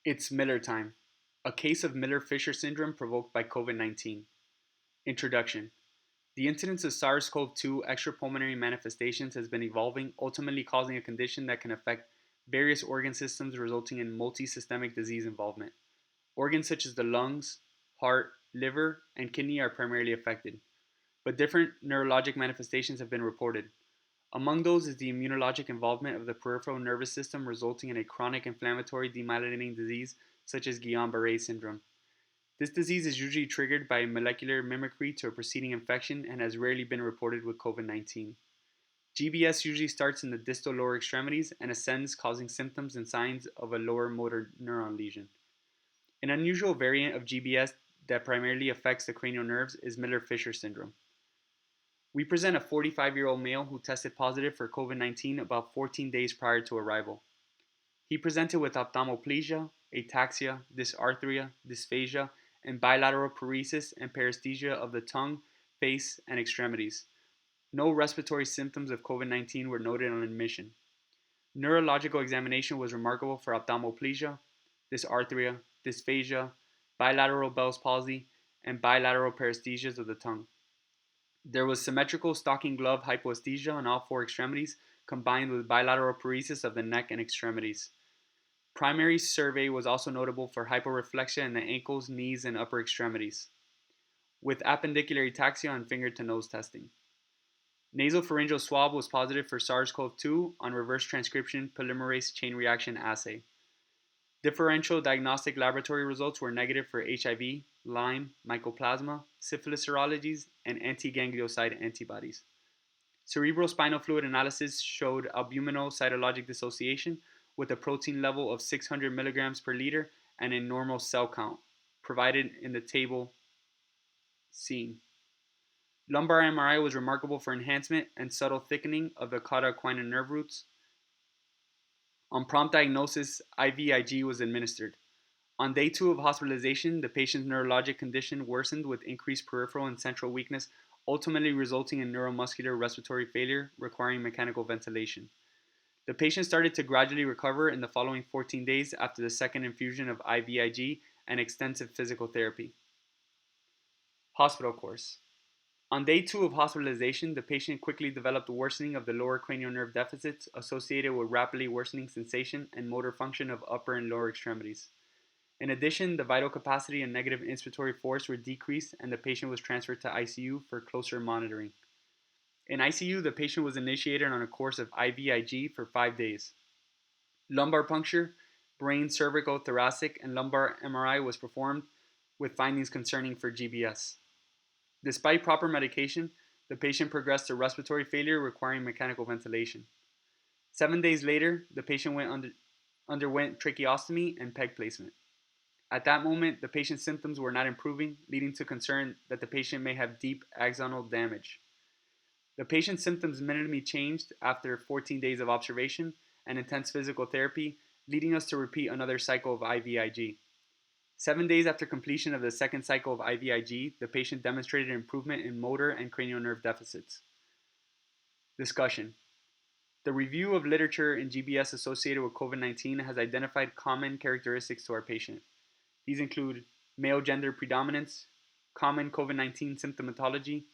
It's Miller time, a case of Miller-Fisher syndrome provoked by COVID-19. Introduction. The incidence of SARS-CoV-2 extrapulmonary manifestations has been evolving, ultimately causing a condition that can affect various organ systems, resulting in multi-systemic disease involvement. Organs such as the lungs, heart, liver, and kidney are primarily affected, but different neurologic manifestations have been reported. Among those is the immunologic involvement of the peripheral nervous system, resulting in a chronic inflammatory demyelinating disease such as Guillain-Barré syndrome. This disease is usually triggered by molecular mimicry to a preceding infection and has rarely been reported with COVID-19. GBS usually starts in the distal lower extremities and ascends, causing symptoms and signs of a lower motor neuron lesion. An unusual variant of GBS that primarily affects the cranial nerves is Miller-Fisher syndrome. We present a 45-year-old male who tested positive for COVID-19 about 14 days prior to arrival. He presented with ophthalmoplegia, ataxia, dysarthria, dysphagia, and bilateral paresis and paresthesia of the tongue, face, and extremities. No respiratory symptoms of COVID-19 were noted on admission. Neurological examination was remarkable for ophthalmoplegia, dysarthria, dysphagia, bilateral Bell's palsy, and bilateral paresthesias of the tongue. There was symmetrical stocking glove hypoesthesia on all four extremities, combined with bilateral paresis of the neck and extremities. Primary survey was also notable for hyporeflexia in the ankles, knees, and upper extremities, with appendicular ataxia on finger-to-nose testing. Nasopharyngeal swab was positive for SARS-CoV-2 on reverse transcription polymerase chain reaction assay. Differential diagnostic laboratory results were negative for HIV, Lyme, mycoplasma, syphilis serologies, and anti-ganglioside antibodies. Cerebrospinal fluid analysis showed albuminocytologic dissociation with a protein level of 600 milligrams per liter and a normal cell count, provided in the table seen. Lumbar MRI was remarkable for enhancement and subtle thickening of the cauda equina nerve roots. On prompt diagnosis, IVIG was administered. On day 2 of hospitalization, the patient's neurologic condition worsened with increased peripheral and central weakness, ultimately resulting in neuromuscular respiratory failure requiring mechanical ventilation. The patient started to gradually recover in the following 14 days after the second infusion of IVIG and extensive physical therapy. Hospital course. On day 2 of hospitalization, the patient quickly developed worsening of the lower cranial nerve deficits associated with rapidly worsening sensation and motor function of upper and lower extremities. In addition, the vital capacity and negative inspiratory force were decreased and the patient was transferred to ICU for closer monitoring. In ICU, the patient was initiated on a course of IVIG for 5 days. Lumbar puncture, brain, cervical, thoracic, and lumbar MRI was performed with findings concerning for GBS. Despite proper medication, the patient progressed to respiratory failure requiring mechanical ventilation. 7 days later, the patient underwent tracheostomy and PEG placement. At that moment, the patient's symptoms were not improving, leading to concern that the patient may have deep axonal damage. The patient's symptoms minimally changed after 14 days of observation and intense physical therapy, leading us to repeat another cycle of IVIG. 7 days after completion of the second cycle of IVIG, the patient demonstrated improvement in motor and cranial nerve deficits. Discussion. The review of literature in GBS associated with COVID-19 has identified common characteristics to our patient. These include male gender predominance, common COVID-19 symptomatology,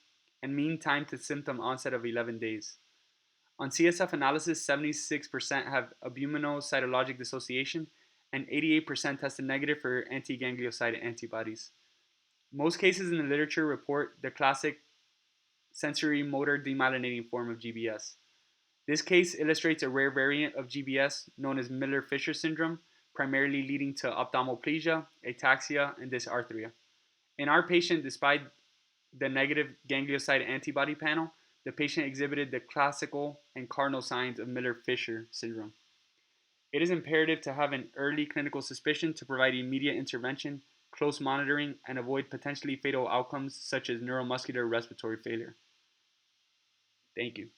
and mean time to symptom onset of 11 days. On CSF analysis, 76% have albuminocytologic dissociation, and 88% tested negative for anti-ganglioside antibodies. Most cases in the literature report the classic sensory motor demyelinating form of GBS. This case illustrates a rare variant of GBS known as Miller-Fisher syndrome, primarily leading to ophthalmoplegia, ataxia, and dysarthria. In our patient, despite the negative ganglioside antibody panel, the patient exhibited the classical and cardinal signs of Miller-Fisher syndrome. It is imperative to have an early clinical suspicion to provide immediate intervention, close monitoring, and avoid potentially fatal outcomes such as neuromuscular respiratory failure. Thank you.